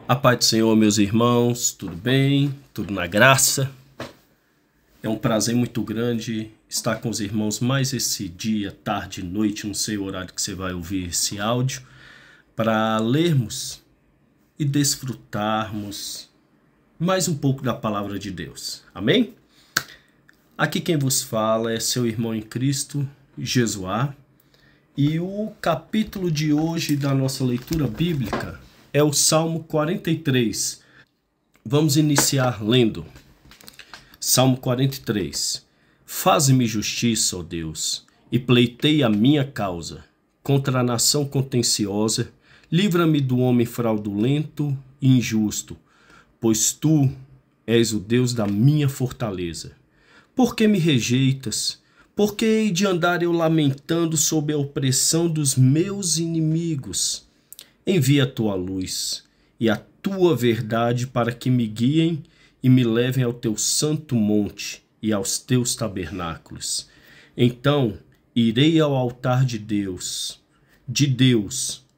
A paz do Senhor, meus irmãos, tudo bem? Tudo na graça? É um prazer muito grande estar com os irmãos mais esse dia, tarde, noite, não sei o horário que você vai ouvir esse áudio, para lermos e desfrutarmos mais um pouco da palavra de Deus. Amém? Aqui quem vos fala é seu irmão em Cristo, Jesuá, e o capítulo de hoje da nossa leitura bíblica é o Salmo 43. Vamos iniciar lendo. Salmo 43. Faze-me justiça, ó Deus, e pleiteia a minha causa. Contra a nação contenciosa, livra-me do homem fraudulento e injusto, pois tu és o Deus da minha fortaleza. Por que me rejeitas? Por que hei de andar eu lamentando sob a opressão dos meus inimigos? Envia a tua luz e a tua verdade para que me guiem e me levem ao teu santo monte e aos teus tabernáculos. Então irei ao altar de Deus,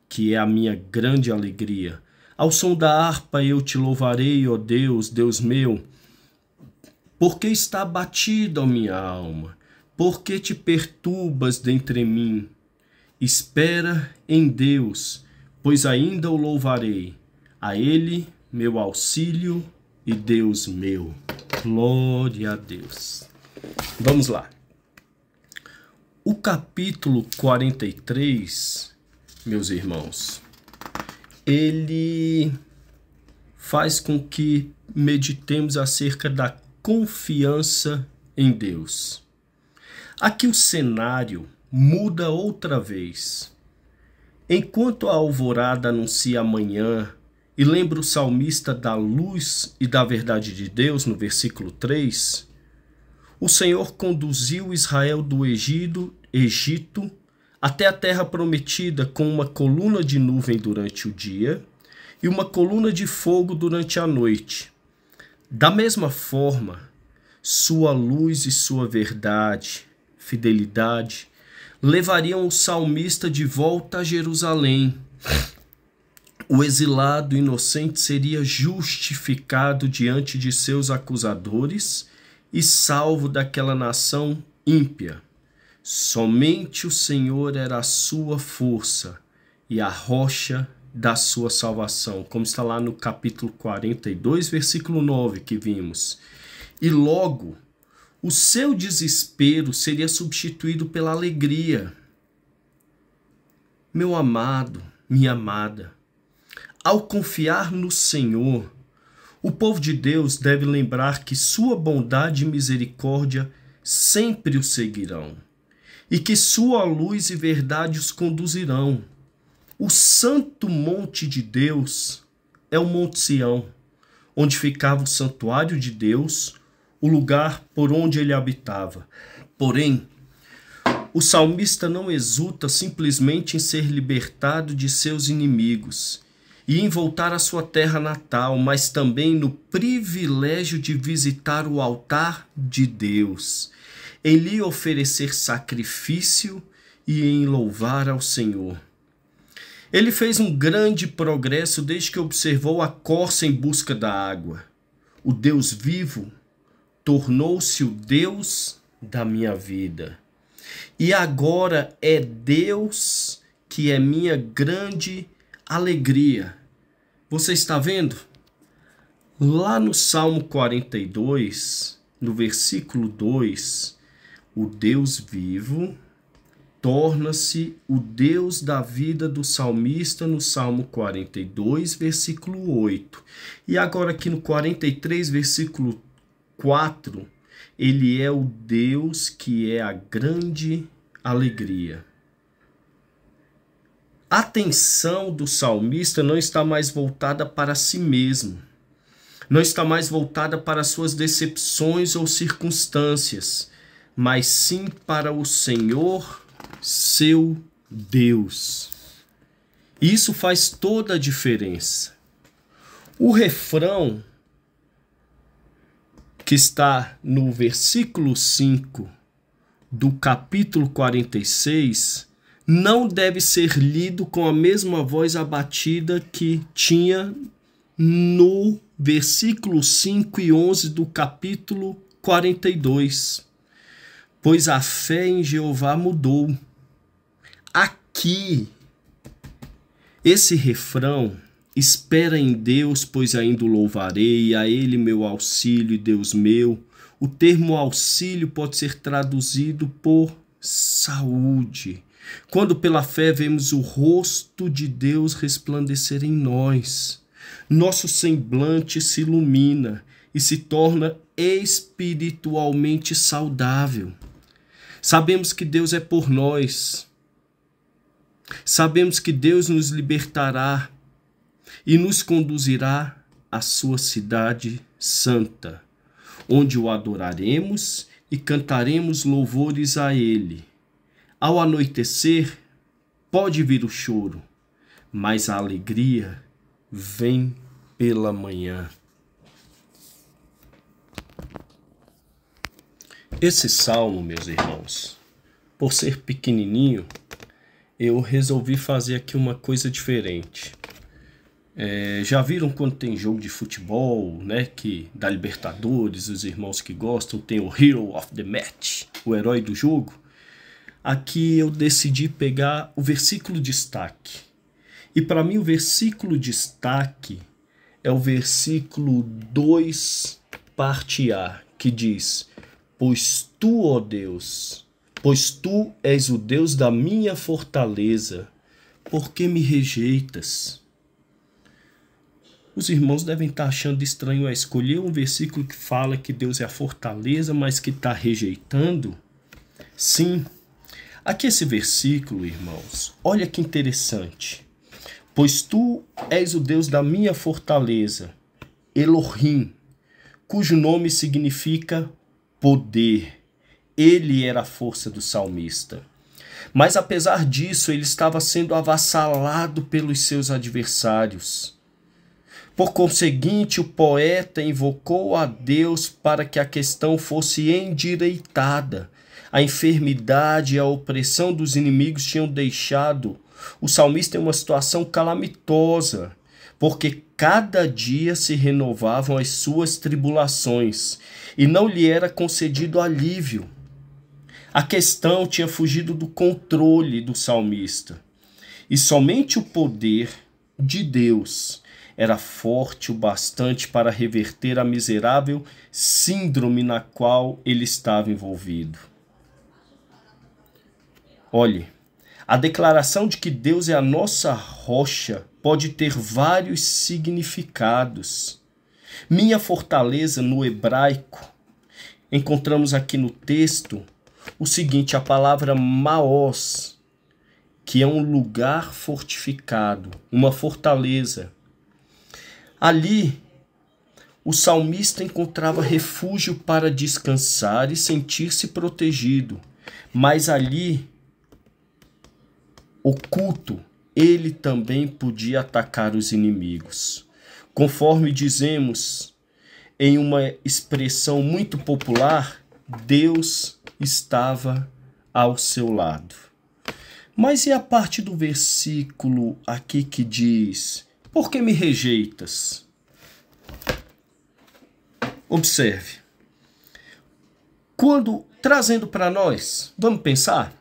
que é a minha grande alegria. Ao som da harpa eu te louvarei, ó Deus, Deus meu, porque está abatida a minha alma. Por que te perturbas dentre mim? Espera em Deus, pois ainda o louvarei, a Ele meu auxílio e Deus meu. Glória a Deus. Vamos lá. O capítulo 43, meus irmãos, ele faz com que meditemos acerca da confiança em Deus. Aqui o cenário muda outra vez. Enquanto a alvorada anuncia a manhã e lembra o salmista da luz e da verdade de Deus, no versículo 3, o Senhor conduziu Israel do Egito até a terra prometida com uma coluna de nuvem durante o dia e uma coluna de fogo durante a noite. Da mesma forma, sua luz e sua verdade, fidelidade, levariam o salmista de volta a Jerusalém. O exilado inocente seria justificado diante de seus acusadores e salvo daquela nação ímpia. Somente o Senhor era a sua força e a rocha da sua salvação, como está lá no capítulo 42, versículo 9 que vimos. E logo, o seu desespero seria substituído pela alegria. Meu amado, minha amada, ao confiar no Senhor, o povo de Deus deve lembrar que sua bondade e misericórdia sempre o seguirão e que sua luz e verdade os conduzirão. O santo monte de Deus é o Monte Sião, onde ficava o santuário de Deus, o lugar por onde ele habitava. Porém, o salmista não exulta simplesmente em ser libertado de seus inimigos e em voltar à sua terra natal, mas também no privilégio de visitar o altar de Deus, em lhe oferecer sacrifício e em louvar ao Senhor. Ele fez um grande progresso desde que observou a corça em busca da água. O Deus vivo tornou-se o Deus da minha vida. E agora é Deus que é minha grande alegria. Você está vendo? Lá no Salmo 42, no versículo 2, o Deus vivo torna-se o Deus da vida do salmista no Salmo 42, versículo 8. E agora aqui no 43, versículo 4, ele é o Deus que é a grande alegria. A atenção do salmista não está mais voltada para si mesmo, não está mais voltada para suas decepções ou circunstâncias, mas sim para o Senhor, seu Deus. Isso faz toda a diferença. O refrão que está no versículo 5 do capítulo 46 não deve ser lido com a mesma voz abatida que tinha no versículo 5 e 11 do capítulo 42. Pois a fé em Jeová mudou. Aqui, esse refrão, espera em Deus, pois ainda o louvarei, a Ele meu auxílio e Deus meu. O termo auxílio pode ser traduzido por saúde. Quando pela fé vemos o rosto de Deus resplandecer em nós, nosso semblante se ilumina e se torna espiritualmente saudável. Sabemos que Deus é por nós. Sabemos que Deus nos libertará e nos conduzirá à sua cidade santa, onde o adoraremos e cantaremos louvores a Ele. Ao anoitecer, pode vir o choro, mas a alegria vem pela manhã. Esse salmo, meus irmãos, por ser pequenininho, eu resolvi fazer aqui uma coisa diferente. Já viram quando tem jogo de futebol, né, que da Libertadores, os irmãos que gostam, tem o Hero of the Match, o herói do jogo? Aqui eu decidi pegar o versículo destaque. E para mim o versículo destaque é o versículo 2, parte A, que diz: Pois tu, ó Deus, pois tu és o Deus da minha fortaleza, por que me rejeitas? Os irmãos devem estar achando estranho escolher um versículo que fala que Deus é a fortaleza, mas que está rejeitando. Sim, aqui esse versículo, irmãos, olha que interessante. Pois tu és o Deus da minha fortaleza, Elohim, cujo nome significa poder. Ele era a força do salmista. Mas apesar disso, ele estava sendo avassalado pelos seus adversários. Por conseguinte, o poeta invocou a Deus para que a questão fosse endireitada. A enfermidade e a opressão dos inimigos tinham deixado o salmista em uma situação calamitosa, porque cada dia se renovavam as suas tribulações e não lhe era concedido alívio. A questão tinha fugido do controle do salmista, e somente o poder de Deus era forte o bastante para reverter a miserável síndrome na qual ele estava envolvido. Olhe, a declaração de que Deus é a nossa rocha pode ter vários significados. Minha fortaleza no hebraico, encontramos aqui no texto o seguinte, a palavra Maós, que é um lugar fortificado, uma fortaleza. Ali, o salmista encontrava refúgio para descansar e sentir-se protegido, mas ali, oculto, ele também podia atacar os inimigos. Conforme dizemos em uma expressão muito popular, Deus estava ao seu lado. Mas e a parte do versículo aqui que diz: por que me rejeitas? Observe. Quando, trazendo para nós, vamos pensar?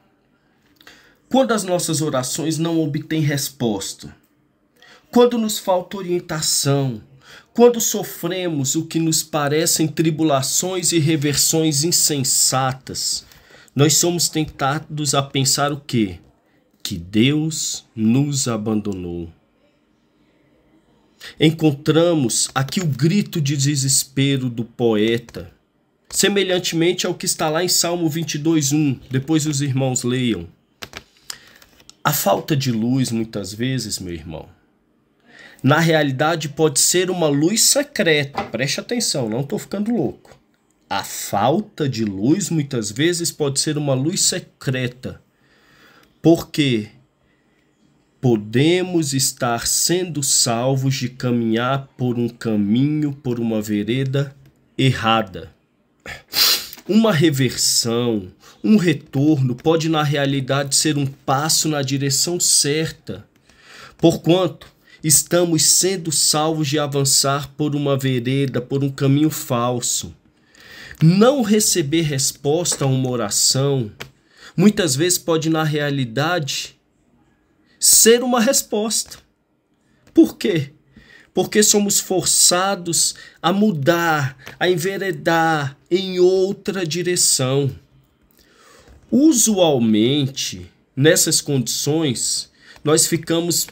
Quando as nossas orações não obtêm resposta, quando nos falta orientação, quando sofremos o que nos parecem tribulações e reversões insensatas, nós somos tentados a pensar o quê? Que Deus nos abandonou. Encontramos aqui o grito de desespero do poeta, semelhantemente ao que está lá em Salmo 22:1. Depois os irmãos leiam. A falta de luz, muitas vezes, meu irmão, na realidade pode ser uma luz secreta. Preste atenção, não estou ficando louco. A falta de luz, muitas vezes, pode ser uma luz secreta, porque podemos estar sendo salvos de caminhar por um caminho, por uma vereda errada. Uma reversão, um retorno pode na realidade ser um passo na direção certa, porquanto estamos sendo salvos de avançar por uma vereda, por um caminho falso. Não receber resposta a uma oração, muitas vezes pode, na realidade, ser uma resposta. Por quê? Porque somos forçados a mudar, a enveredar em outra direção. Usualmente, nessas condições, nós ficamos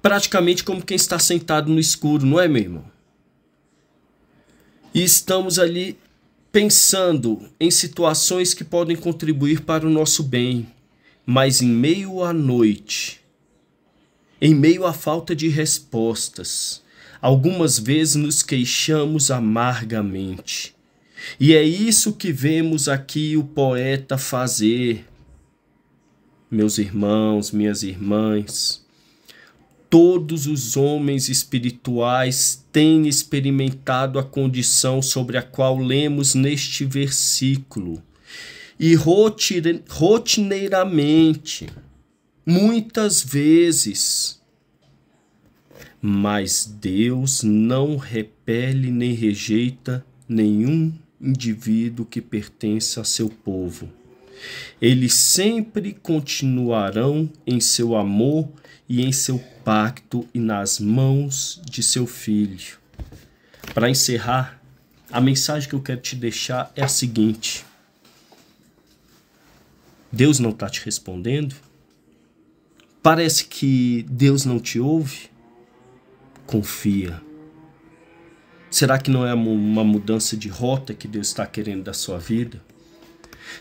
praticamente como quem está sentado no escuro, não é, meu irmão? E estamos ali pensando em situações que podem contribuir para o nosso bem, mas em meio à noite, em meio à falta de respostas, algumas vezes nos queixamos amargamente. E é isso que vemos aqui o poeta fazer. Meus irmãos, minhas irmãs, todos os homens espirituais têm experimentado a condição sobre a qual lemos neste versículo. E rotineiramente, muitas vezes. Mas Deus não repele nem rejeita nenhum indivíduo que pertence a seu povo. Eles sempre continuarão em seu amor e em seu pacto e nas mãos de seu Filho. Para encerrar, a mensagem que eu quero te deixar é a seguinte: Deus não está te respondendo? Parece que Deus não te ouve? Confia. Será que não é uma mudança de rota que Deus está querendo da sua vida?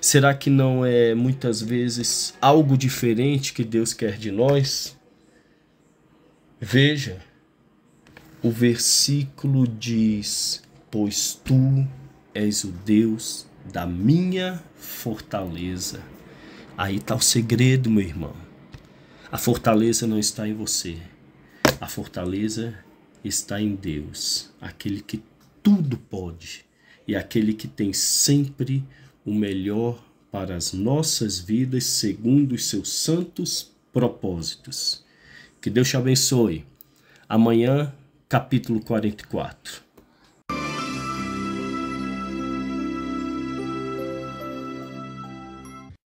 Será que não é muitas vezes algo diferente que Deus quer de nós? Veja, o versículo diz: pois tu és o Deus da minha fortaleza. Aí está o segredo, meu irmão. A fortaleza não está em você. A fortaleza está em Deus, aquele que tudo pode e aquele que tem sempre o melhor para as nossas vidas segundo os seus santos propósitos. Que Deus te abençoe. Amanhã, capítulo 44.